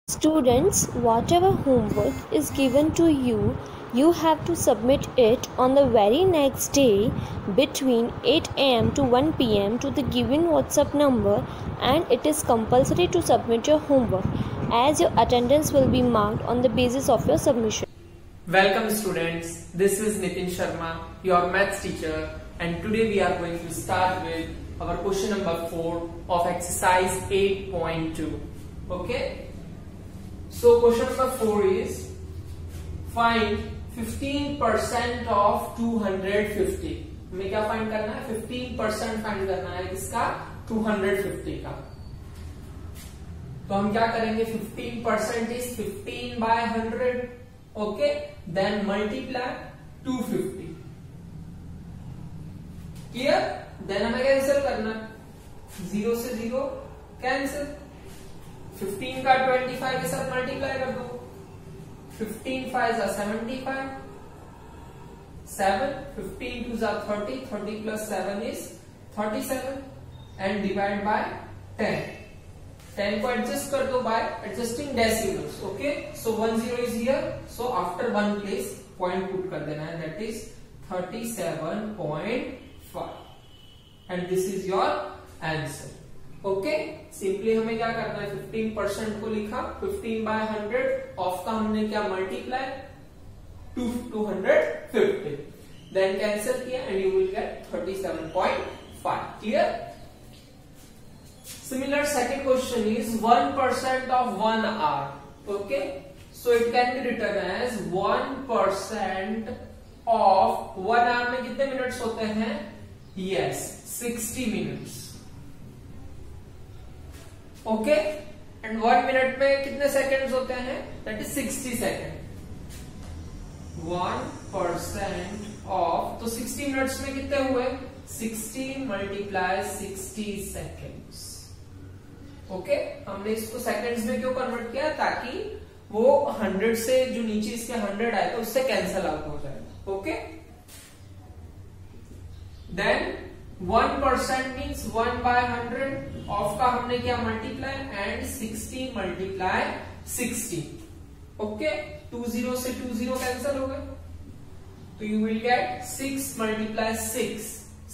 Students, whatever homework is given to you, you have to submit it on the very next day between 8 am to 1 pm to the given WhatsApp number, and it is compulsory to submit your homework as your attendance will be marked on the basis of your submission. Welcome students, this is Nitin Sharma, your maths teacher, and today we are going to start with our question number 4 of exercise 8.2. Okay? So question number 4 is find 15% of 250. हमें क्या find करना है? 15% find करना है किसका? 250 का. तो हम क्या करेंगे? 15% is 15 by 100. Okay, then multiply 250. Clear? Then हमें कैंसिल करना है. 0 से 0 कैंसिल. 15 का 25 के साथ मल्टीप्लाई कर दो. 15 5 जा 75. 7 15 2 जा 30. 30 plus 7 is 37 and divide by 10. 10 को adjust कर दो by adjusting decimals. Okay, so 1 0 is here, so after one place point put कर देना है, that is 37.5 and this is your answer. Okay, simply हमें क्या करना है? 15% को लिखा, 15 by 100 ऑफ का हमने क्या मल्टीप्लाई 250, देन कैंसिल किया and you will get 37.5. Clear? Similar second question is 1% of 1 hour. Okay, so it can be written as 1% of 1 hour में कितने मिनट्स होते हैं? Yes, 60 minutes. Okay, and 1 minute में कितने सेकंड्स होते हैं? That is 60 second. 1% ऑफ, तो 60 minutes में कितने हुए? 60 मल्टीप्लाई 60 सेकंड्स. ओके, हमने इसको सेकंड्स में क्यों कन्वर्ट किया? ताकि वो 100 से जो नीचे इसके 100 आए तो उससे कैंसल आउट हो जाएगा. Okay, then 1% means 1 by 100 of का हमने क्या मल्टीप्लाई एंड 60 मल्टीप्लाई 60. ओके, 2 0 से 2 0 कैंसिल हो गए, तो you will get 6 multiply 6.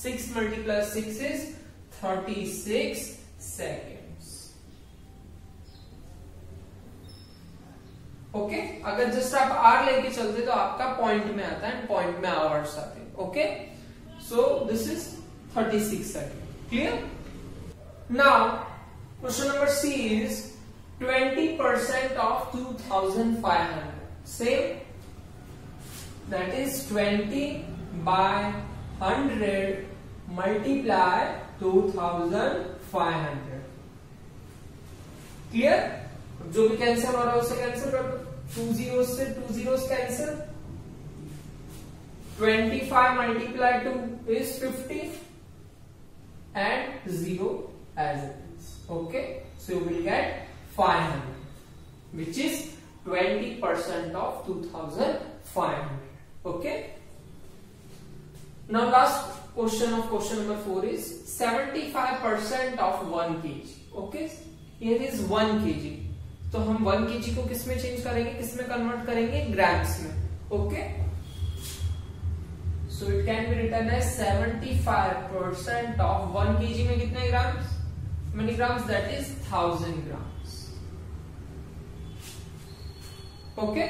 6 multiply 6 is 36 seconds. Okay, अगर जस्ट आप आर लेके चलते तो आपका पॉइंट में आता है, पॉइंट में आवर्स आते हैं. Okay, so this is 36 seconds. Clear? Now, question number C is 20% of 2500. Same. That is 20 by 100 multiply 2500. Clear? जो भी कैंसिल हो रहा है उसे कैंसिल कर दो. 2 zeros से 2 zeros cancel. 25 multiply 2 is 50. And 0 as it is. Okay, so you will get 500, which is 20% of 2500. Okay, now last question of question number 4 is 75% of 1 kg. Okay, here is 1 kg, तो हम 1 kg को किस में change करेंगे? किस में convert करेंगे? Grams में. Okay, so it can be written as 75% of 1 kg में कितने grams? Many grams? That is 1000 grams. Okay,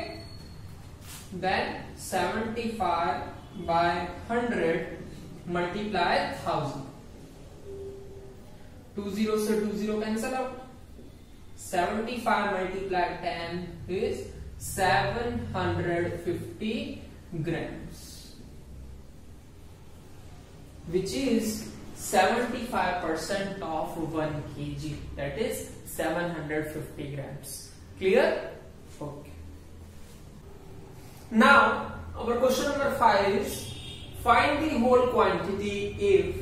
then 75 by 100 multiply 1000. 2 0 से 2 0 cancel out. 75 multiply 10 is 750 grams, which is 75% of 1 kg, that is 750 grams. Clear? Okay. Now our question number 5 is find the whole quantity if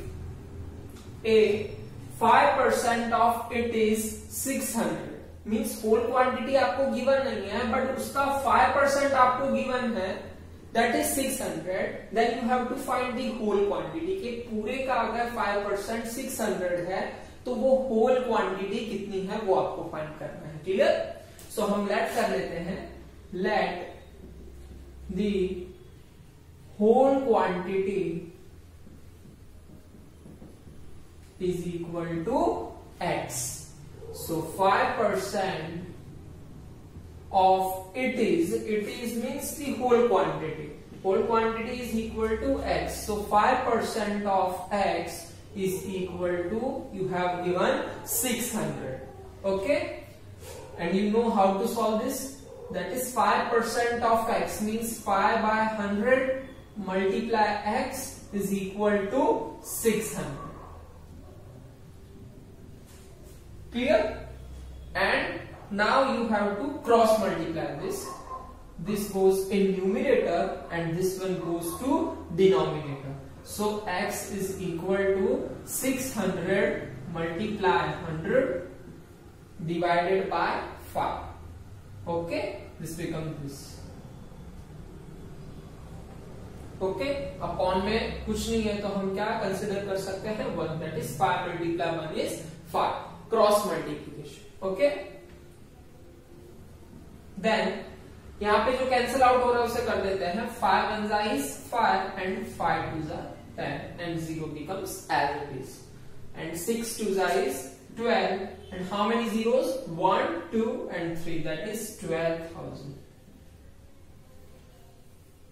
a 5% of it is 600. Means whole quantity आपको given नहीं है, but उसका 5% आपको given है, that is 600. Then you have to find the whole quantity. कि पूरे का अगर 5% 600 है तो वो होल क्वांटिटी कितनी है वो आपको फाइंड करना है. क्लियर? सो सो हम लेट कर लेते हैं, let the whole quantity is equal to x. So 5% of it is means the whole quantity. Whole quantity is equal to x. So 5% of x is equal to, you have given 600. Okay? And you know how to solve this? That is 5% of x means 5 by 100 multiply x is equal to 600. Clear? And now you have to cross multiply this. This goes in numerator and this one goes to denominator. So x is equal to 600 multiply 100 divided by 5. Okay? This becomes this. Okay? Upon में कुछ नहीं है तो हम क्या consider कर सकते हैं 1. That is 5 multiply 1 is 5. Cross multiplication. Okay, then यहां पे जो कैंसिल आउट हो रहा है उसे कर देते हैं. 5 1 is 5 and 5 2 are 10 and 0 becomes as it is, and 6 2 is 12 and how many zeros? 1 2 and 3, that is 12,000.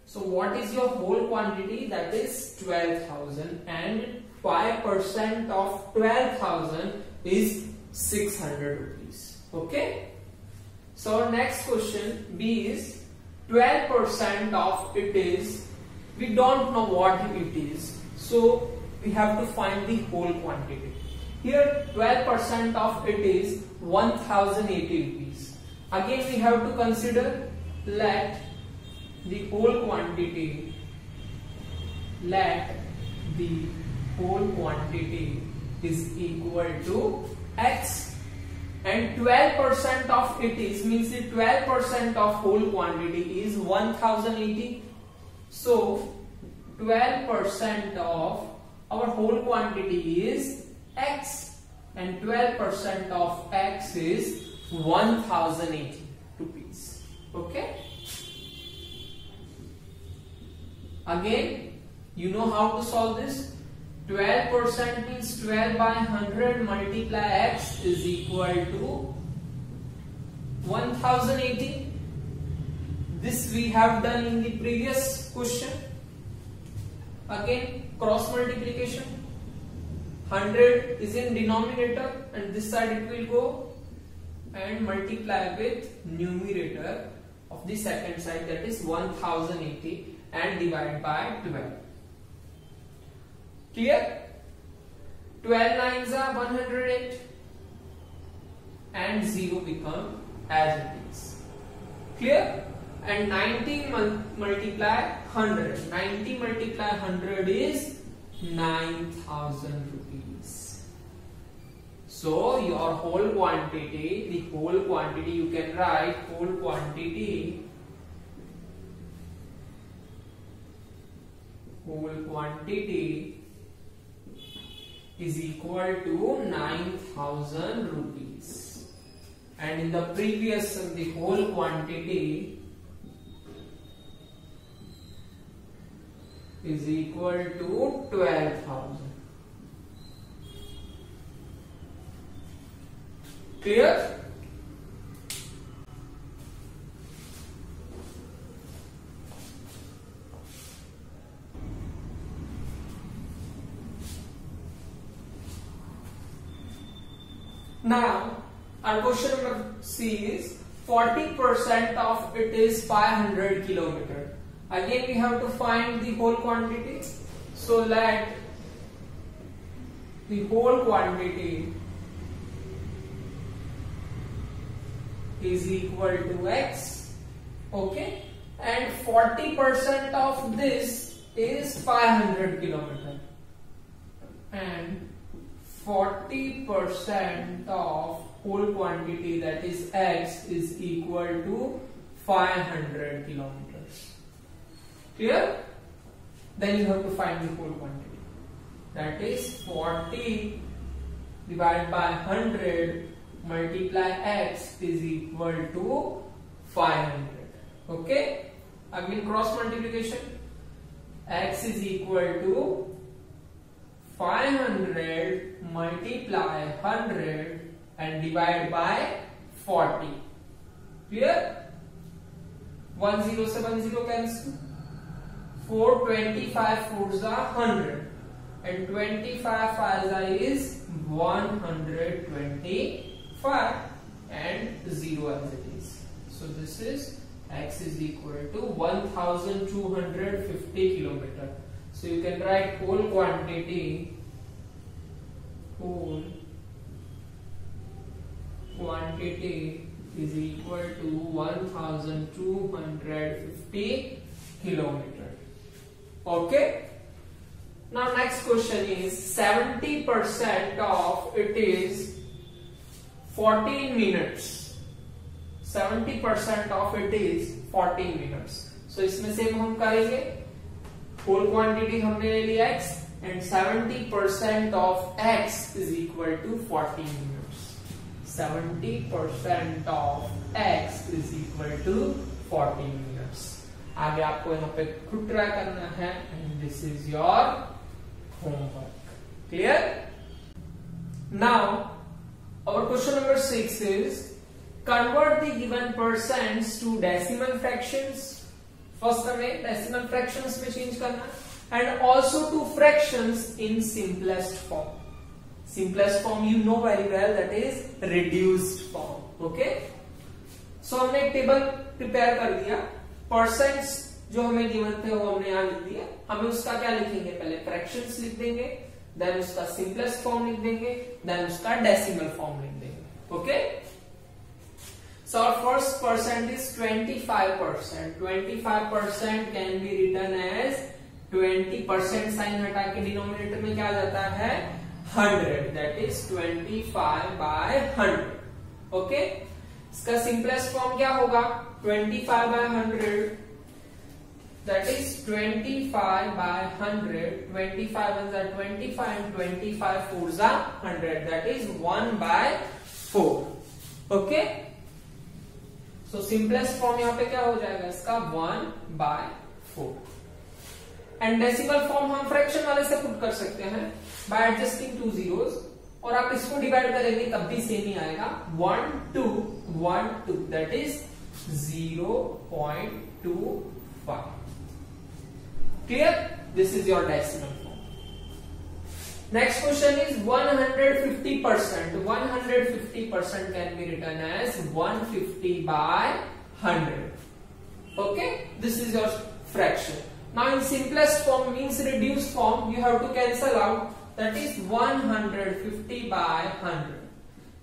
So what is your whole quantity? That is 12,000 and 5% of 12,000 is 600 rupees. Okay? So next question B is 12% of it is, we don't know what it is, so we have to find the whole quantity. Here 12% of it is 1080 rupees. Again we have to consider, let the whole quantity, let the whole quantity is equal to x, and 12% of it is means the 12% of whole quantity is 1080. So 12% of our whole quantity is x and 12% of x is 1080 rupees. Okay? Again, you know how to solve this. 12% means 12 by 100 multiply x is equal to 1080. This we have done in the previous question. Again, cross multiplication. 100 is in denominator and this side it will go and multiply with numerator of the second side, that is 1080, and divide by 12. Clear? 12 9s are 108 and 0 become as it is. Clear? And 90 multiply 100. 90 multiply 100 is 9,000 rupees. So your whole quantity, the whole quantity, you can write whole quantity is equal to 9,000 rupees, and in the previous the whole quantity is equal to 12,000. Clear? Now, our question number C is 40% of it is 500 kilometer. Again, we have to find the whole quantity. So let the whole quantity is equal to x, okay, and 40% of this is 500 kilometer, and 40% of whole quantity, that is x, is equal to 500 kilometers. Clear? Then you have to find the whole quantity. That is 40 divided by 100 multiply x is equal to 500. Okay, again cross multiplication. X is equal to 500 multiply 100 and divide by 40. Clear? 1 0 से 1 0 cancel. 4 25 4s are 100 and 25 5s is 125 and 0 as it is. So this is x is equal to 1250 kilometer. So you can write whole quantity is equal to 1250 kilometer. Okay. Now next question is 70% of it is 14 minutes. 70% of it is 14 minutes. So इसमें से हम करेंगे whole quantity हमने ले लिया x and 70% of x is equal to 14 minutes. 70% of x is equal to 14 minutes. आगे आपको यहाँ पे खुद ट्राई करना है and this is your homework. Clear? Now our question number 6 is convert the given percents to decimal fractions. First हमें decimal fractions में change करना and also to fractions in simplest form. Simplest form you know very well, that is reduced form. Okay? So हमने एक table prepare कर दिया. Percents जो हमें given थे वो हमने यहाँ लिख दिया. हमें उसका क्या लिखेंगे? पहले फ्रैक्शंस लिख देंगे, देन उसका सिंपलेस्ट फॉर्म लिख देंगे, देन उसका डेसिमल फॉर्म लिख देंगे. Okay? So our first percent is 25%. 25% can be written as 20% sign हटा के डिनोमिनेटर में क्या आ जाता है? 100. That is 25 by 100. ओके? इसका सिंपलेस्ट फॉर्म क्या होगा? 25 by 100. That is 25 by 100. 25 ones are 25 and 25 fours are 100. That is 1 by 4. Okay? So simplest form यहाँ पे क्या हो जाएगा? इसका 1 by 4. And decimal form हम फ्रैक्शन वाले से पुट कर सकते हैं by adjusting 2 zeros. और आप इसको डिवाइड करेंगे तब भी सेम ही आएगा. 1 2 1 2. That is 0.25. Clear? This is your decimal form. Next question is 150%. 150% can be written as 150 by 100. Okay? This is your fraction. Now in simplest form means reduced form, you have to cancel out. That is 150 by 100.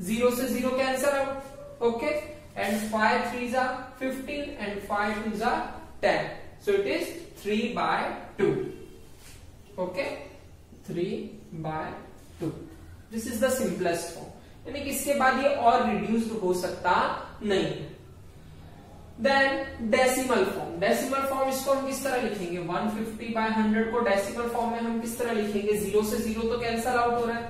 0 से 0 cancel out. Okay? And 5 3s are 15 and 5 2s are 10. So it is 3 by 2. Okay? 3 by 2. This is the simplest form. यानी कि इसके बाद ये और reduced हो सकता नहीं. Then decimal form. Decimal form इसको हम किस तरह लिखेंगे? 150 by 100 को decimal form में हम किस तरह लिखेंगे? 0 से 0 तो cancel out हो रहा है.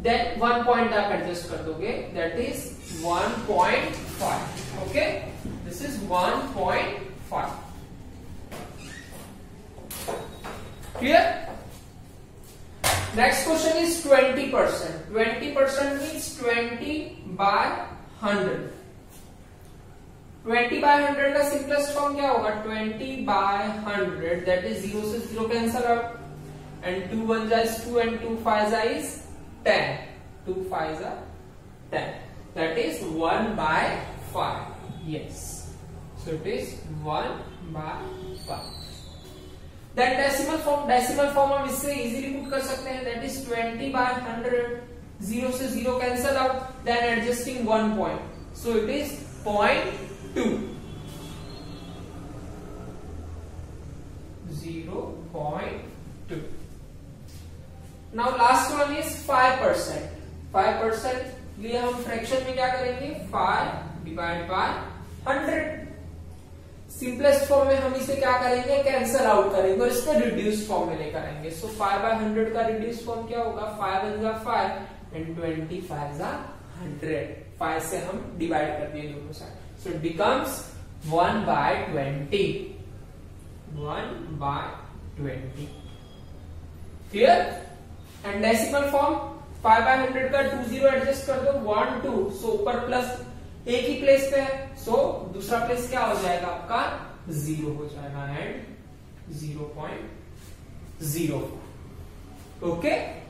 Then 1 point आप adjust कर दोगे. That is 1.5. Okay? This is 1.5. Clear? Next question is 20%. 20% means 20 by 100. 20 by 100 का simplest form क्या होगा? 20 by 100. That is 0 से 0 cancel out. And 2 1s is 2 and 2 5s is 10. 2 5s are 10. That is 1 by 5. Yes. So it is 1 by 5. Then decimal form हम इससे easily put कर सकते हैं. That is 20 by 100. 0 से 0 cancel out. Then adjusting 1 point. So it is 0.2. 0.2. Now last one is 5%. 5% लिए हम fraction में क्या करेंगे? 5 divided by 100. सिंपलेस्ट फॉर्म में हम इसे क्या करेंगे? कैंसल आउट करेंगे और इसको रिड्यूस फॉर्म में लेकर आएंगे. सो 5 by 100 का रिड्यूस फॉर्म क्या होगा? 5 1s are 5 and 25s are 100, 5 से हम डिवाइड कर दिए दोनों side, so it becomes 1/20, 1/20, clear. And decimal form 5/100 का 20 एडजस्ट कर दो, 1 2, सो ऊपर प्लस एक ही प्लेस पे है, सो दूसरा प्लेस क्या हो जाएगा आपका 0 हो जाएगा एंड 0.04, ओके।